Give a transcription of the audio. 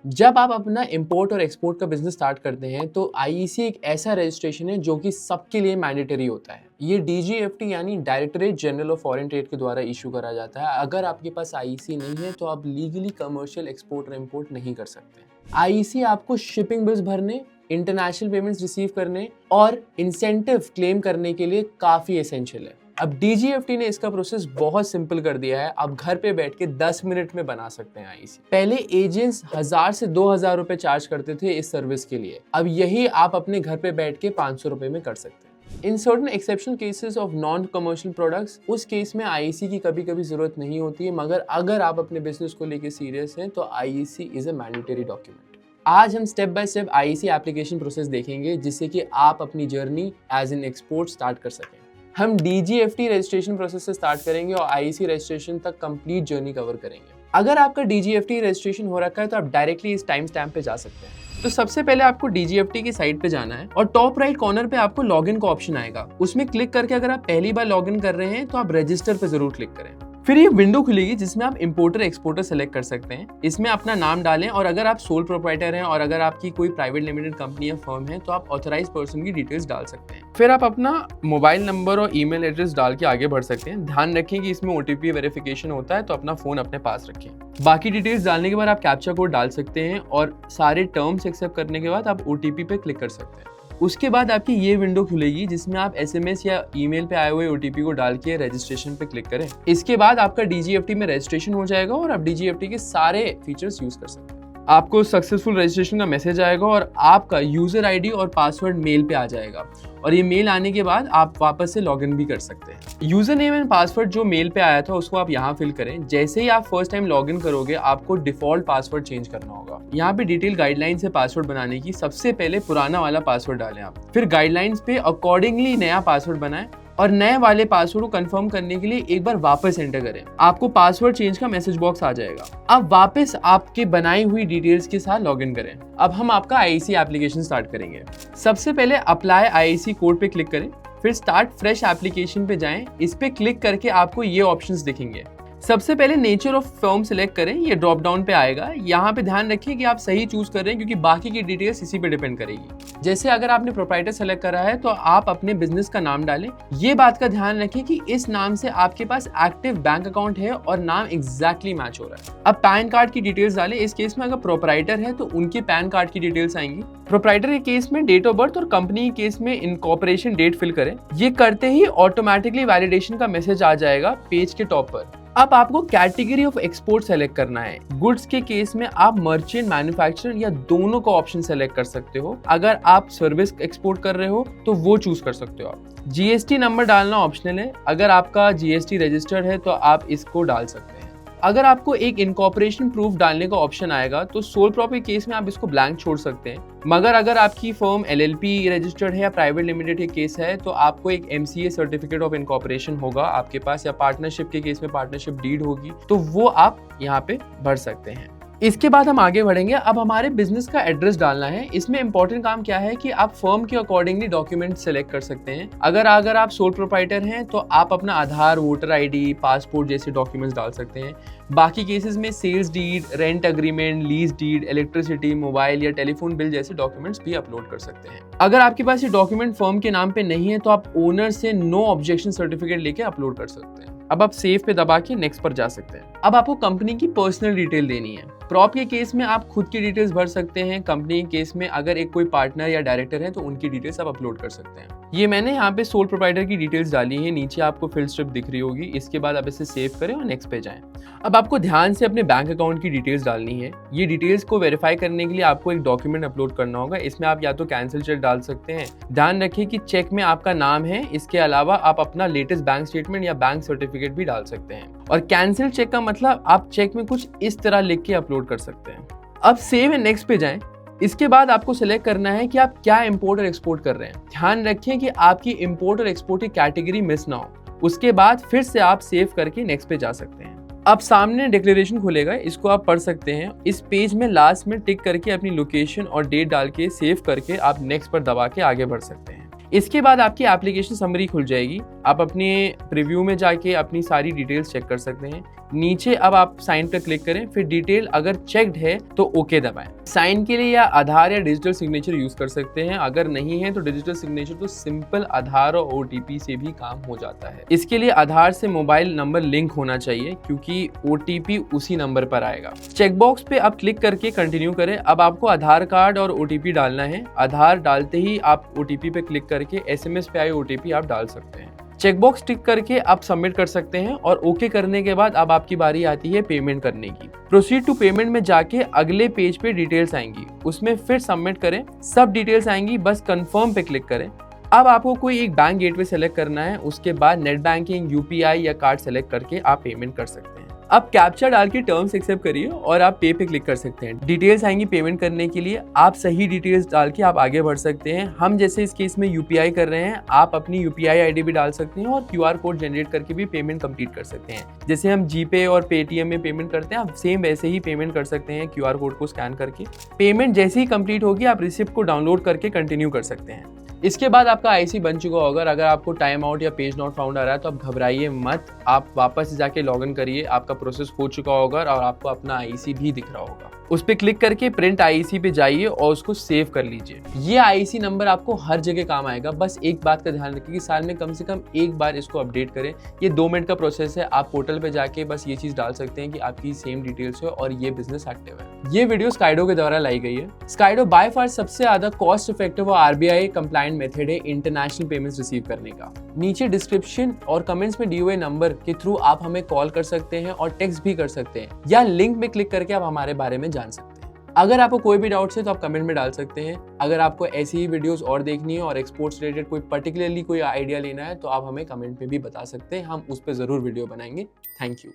जब आप अपना इंपोर्ट और एक्सपोर्ट का बिजनेस स्टार्ट करते हैं तो आईईसी एक ऐसा रजिस्ट्रेशन है जो कि सबके लिए मैंडेटरी होता है। ये डीजीएफटी यानी directorate general of foreign trade के द्वारा इशू करा जाता है। अगर आपके पास आईईसी नहीं है तो आप लीगली कमर्शियल एक्सपोर्ट और इंपोर्ट नहीं कर सकते। आईईसी आपको शिपिंग बिल्स भरने, इंटरनेशनल पेमेंट्स रिसीव करने और इंसेंटिव क्लेम करने के लिए काफी एसेंशियल है। अब डीजीएफटी ने इसका प्रोसेस बहुत सिंपल कर दिया है। आप घर पे बैठ के 10 मिनट में बना सकते हैं आईईसी। पहले एजेंट्स 1000 से 2000 रुपए चार्ज करते थे इस सर्विस के लिए, अब यही आप अपने घर पे बैठ के 500 रुपए में कर सकते हैं। In certain exceptional cases of non commercial products, उस केस में आईईसी की कभी कभी जरूरत नहीं होती है, मगर अगर आप अपने बिजनेस को लेके सीरियस हैं तो IEC is a mandatory document. आज हम step by step IEC application process देखेंगे जिससे कि आप अपनी journey as an export start कर सकें। हम डीजीएफटी रजिस्ट्रेशन प्रोसेस से स्टार्ट करेंगे और आईईसी रजिस्ट्रेशन तक कंप्लीट जर्नी कवर करेंगे। अगर आपका डीजीएफटी रजिस्ट्रेशन हो रखा है तो आप डायरेक्टली इस टाइम स्टैम्प पे जा सकते हैं। तो सबसे पहले आपको डीजीएफटी की साइट पे जाना है और टॉप राइट कॉर्नर पे आपको लॉगिन का ऑप्शन आएगा। उसमें क्लिक करके अगर आप पहली बार लॉगिन कर रहे हैं तो आप रजिस्टर पे जरूर क्लिक करें। फिर ये विंडो खुलेगी जिसमें आप इंपोर्टर एक्सपोर्टर सेलेक्ट कर सकते हैं। इसमें अपना नाम डालें और अगर आप सोल प्रोप्राइटर हैं और अगर आपकी कोई प्राइवेट लिमिटेड कंपनी या फर्म है तो आप ऑथराइज पर्सन की डिटेल्स डाल सकते हैं। फिर आप अपना मोबाइल नंबर और ईमेल एड्रेस डाल के आगे बढ़ सकते हैं। ध्यान रखें कि इसमें ओटीपी वेरिफिकेशन होता है तो अपना फोन अपने पास रखें। बाकी डिटेल्स डालने के बाद आप कैप्चा कोड डाल सकते हैं और सारे टर्म्स एक्सेप्ट करने के बाद आप ओटीपी पे क्लिक कर सकते हैं। उसके बाद आपकी ये विंडो खुलेगी जिसमें आप एसएमएस या ईमेल पे आए हुए ओटीपी को डाल के रजिस्ट्रेशन पे क्लिक करें। इसके बाद आपका डीजीएफटी में रजिस्ट्रेशन हो जाएगा और आप डीजीएफटी के सारे फीचर्स यूज कर सकते हैं। आपको सक्सेसफुल रजिस्ट्रेशन का मैसेज आएगा और आपका यूजर आईडी और पासवर्ड मेल पे आ जाएगा और ये मेल आने के बाद आप वापस से लॉगिन भी कर सकते हैं। यूजर नेम एंड पासवर्ड जो मेल पे आया था उसको आप यहाँ फिल करें। जैसे ही आप फर्स्ट टाइम लॉगिन करोगे आपको डिफॉल्ट पासवर्ड चेंज करना होगा। यहाँ पे डिटेल गाइडलाइंस है पासवर्ड बनाने की। सबसे पहले पुराना वाला पासवर्ड डालें आप, फिर गाइडलाइंस पे अकॉर्डिंगली नया पासवर्ड बनाएं और नए वाले पासवर्ड को कंफर्म करने के लिए एक बार वापस एंटर करें। आपको पासवर्ड चेंज का मैसेज बॉक्स आ जाएगा। अब वापस आपके बनाई हुई डिटेल्स के साथ लॉगिन करें। अब हम आपका आईईसी एप्लीकेशन स्टार्ट करेंगे। सबसे पहले अप्लाई आईईसी कोड पे क्लिक करें, फिर स्टार्ट फ्रेश एप्लीकेशन पे जाएं। इस पे क्लिक करके आपको ये ऑप्शंस दिखेंगे। सबसे पहले नेचर ऑफ फर्म सिलेक्ट करें, ये ड्रॉप डाउन पे आएगा। यहाँ पे ध्यान रखिए कि आप सही चूज कर रहे हैं क्योंकि बाकी की डिटेल्स इसी पे डिपेंड करेगी। जैसे अगर आपने प्रोप्राइटर सेलेक्ट करा है तो आप अपने बिजनेस का नाम डालें। ये बात का ध्यान रखें कि इस नाम से आपके पास एक्टिव बैंक अकाउंट है और नाम एग्जैक्टली मैच हो रहा है। अब पैन कार्ड की डिटेल्स डालें। इस केस में अगर प्रोप्राइटर है तो उनके पैन कार्ड की डिटेल्स आएंगी। प्रोप्राइटर के केस में डेट ऑफ बर्थ और कंपनी के केस में इनकॉर्पोरेशन डेट फिल करें। ये करते ही ऑटोमेटिकली वैलिडेशन का मैसेज आ जाएगा पेज के टॉप पर। अब आपको कैटेगरी ऑफ एक्सपोर्ट सेलेक्ट करना है। गुड्स के केस में आप मर्चेंट, मैन्युफैक्चरर या दोनों का ऑप्शन सेलेक्ट कर सकते हो। अगर आप सर्विस एक्सपोर्ट कर रहे हो तो वो चूज कर सकते हो आप। जीएसटी नंबर डालना ऑप्शनल है। अगर आपका जीएसटी रजिस्टर्ड है तो आप इसको डाल सकते हैं। अगर आपको एक इनकॉर्पोरेशन प्रूफ डालने का ऑप्शन आएगा तो सोल प्रॉप के केस में आप इसको ब्लैंक छोड़ सकते हैं, मगर अगर आपकी फर्म एलएलपी रजिस्टर्ड है या प्राइवेट लिमिटेड के केस है तो आपको एक एमसीए सर्टिफिकेट ऑफ इनकॉर्पोरेशन होगा आपके पास, या पार्टनरशिप के केस में पार्टनरशिप डीड होगी तो वो आप यहाँ पे भर सकते हैं। इसके बाद हम आगे बढ़ेंगे। अब हमारे बिजनेस का एड्रेस डालना है। इसमें इंपॉर्टेंट काम क्या है कि आप फर्म के अकॉर्डिंगली डॉक्यूमेंट सेलेक्ट कर सकते हैं। अगर आप सोल प्रोप्राइटर हैं तो आप अपना आधार, वोटर आईडी, पासपोर्ट जैसे डॉक्यूमेंट्स डाल सकते हैं। बाकी केसेस में sales deed, rent agreement, lease deed, electricity, mobile या टेलीफोन बिल जैसे डॉक्यूमेंट्स भी अपलोड कर सकते हैं। अगर आपके पास ये डॉक्यूमेंट फर्म के नाम पे नहीं है तो आप ओनर से नो ऑब्जेक्शन सर्टिफिकेट लेके अपलोड कर सकते हैं। अब आप सेव पे दबा के नेक्स्ट पर जा सकते हैं। अब आपको कंपनी की पर्सनल डिटेल देनी है। प्रॉप के केस में आप खुद की डिटेल्स भर सकते हैं। कंपनी के केस में अगर एक कोई पार्टनर या डायरेक्टर है तो उनकी डिटेल्स आप अपलोड कर सकते हैं। ये मैंने यहाँ पे सोल प्रोप्राइटर की डिटेल्स डाली है। नीचे आपको फिल स्ट्रिप दिख रही होगी। इसके बाद आप इसे सेव करें और नेक्स्ट पे जाएं। अब आपको ध्यान से अपने बैंक अकाउंट की डिटेल्स डालनी है। ये डिटेल्स को वेरीफाई करने के लिए आपको एक डॉक्यूमेंट अपलोड करना होगा। इसमें आप या तो कैंसिल चेक डाल सकते हैं। ध्यान रखिए कि चेक में आपका नाम है। इसके अलावा आप अपना लेटेस्ट बैंक स्टेटमेंट या बैंक सर्टिफिकेट भी डाल सकते हैं। और कैंसिल चेक का मतलब आप चेक में कुछ इस तरह लिख के अपलोड कर सकते हैं। अब सेव एंड नेक्स्ट पे जाएं। इसके बाद आपको सिलेक्ट करना है कि आप क्या इंपोर्ट और एक्सपोर्ट कर रहे हैं। ध्यान रखें कि आपकी इंपोर्ट और एक्सपोर्ट की कैटेगरी मिस ना हो। उसके बाद फिर से आप सेव करके नेक्स्ट पे जा सकते हैं। अब सामने डिक्लेरेशन खुलेगा, इसको आप पढ़ सकते हैं। इस पेज में लास्ट में टिक करके अपनी लोकेशन और डेट डाल के सेव करके आप नेक्स्ट पर दबा के आगे बढ़ सकते हैं। इसके बाद आपकी एप्लीकेशन समरी खुल जाएगी। आप अपने प्रीव्यू में जाके अपनी सारी डिटेल्स चेक कर सकते हैं। नीचे अब आप साइन पर क्लिक करें, फिर डिटेल अगर चेक्ड है तो ओके दबाएं। साइन के लिए या आधार या डिजिटल सिग्नेचर यूज कर सकते हैं, अगर नहीं है तो डिजिटल सिग्नेचर तो सिंपल आधार और ओटीपी से भी काम हो जाता है। इसके लिए आधार से मोबाइल नंबर लिंक होना चाहिए क्योंकि ओटीपी उसी नंबर पर आएगा। चेकबॉक्स पे आप क्लिक करके कंटिन्यू करें। अब आपको आधार कार्ड और ओटीपी डालना है। आधार डालते ही आप ओटीपी पे क्लिक करके एसएमएस पे आई ओटीपी आप डाल सकते हैं। चेकबॉक्स टिक करके आप सबमिट कर सकते हैं और ओके करने के बाद अब आपकी बारी आती है पेमेंट करने की। प्रोसीड टू पेमेंट में जाके अगले पेज पे डिटेल्स आएंगी, उसमें फिर सबमिट करें। सब डिटेल्स आएंगी, बस कंफर्म पे क्लिक करें। अब आपको कोई एक बैंक गेटवे सेलेक्ट करना है, उसके बाद नेट बैंकिंग, यूपीआई या कार्ड सेलेक्ट करके आप पेमेंट कर सकते हैं। अब कैप्चा डाल के टर्म्स एक्सेप्ट करिए और आप पे क्लिक कर सकते हैं। डिटेल्स आएंगी पेमेंट करने के लिए, आप सही डिटेल्स डाल के आप आगे बढ़ सकते हैं। हम जैसे इस केस में यूपीआई कर रहे हैं, आप अपनी यूपीआई आईडी भी डाल सकते हैं और क्यूआर कोड जनरेट करके भी पेमेंट कंप्लीट कर सकते हैं। जैसे हम जीपे और पेटीएम में पेमेंट करते हैं, आप सेम वैसे ही पेमेंट कर सकते हैं क्यूआर कोड को स्कैन करके। पेमेंट जैसे ही कंप्लीट होगी आप रिसिप्ट को डाउनलोड करके कंटिन्यू कर सकते हैं। इसके बाद आपका आईसी बन चुका होगा। अगर आपको टाइम आउट या पेज नॉट फाउंड आ रहा है तो आप घबराइए मत, आप वापस जाके लॉगिन करिए, आपका प्रोसेस हो चुका होगा और आपको अपना आईसी भी दिख रहा होगा। उस पर क्लिक करके प्रिंट आईसी पे जाइए और उसको सेव कर लीजिए। ये आईसी नंबर आपको हर जगह काम आएगा। बस एक बात का ध्यान रखिए कि साल में कम से कम एक बार इसको अपडेट करें। ये 2 मिनट का प्रोसेस है। आप पोर्टल पे जाके बस ये चीज डाल सकते हैं कि आपकी सेम डिटेल्स हो और ये बिजनेस एक्टिव है। ये वीडियो स्काइडो के द्वारा लाई गई है। स्काइडो बाय फार सबसे ज्यादा कॉस्ट इफेक्टिव और आरबीआई कंप्लायंट मेथड है इंटरनेशनल पेमेंट्स रिसीव करने का। नीचे डिस्क्रिप्शन और कमेंट्स में दिए हुए नंबर के थ्रू आप हमें कॉल कर सकते हैं और टेक्स्ट भी कर सकते हैं, या लिंक में क्लिक करके आप हमारे बारे में जान सकते हैं। अगर आपको कोई भी डाउट्स है तो आप कमेंट में डाल सकते हैं। अगर आपको ऐसी ही वीडियोस और देखनी है और एक्सपोर्ट्स रिलेटेड कोई पर्टिकुलरली कोई आइडिया लेना है तो आप हमें कमेंट में भी बता सकते हैं, हम उस पर जरूर वीडियो बनाएंगे। Thank you.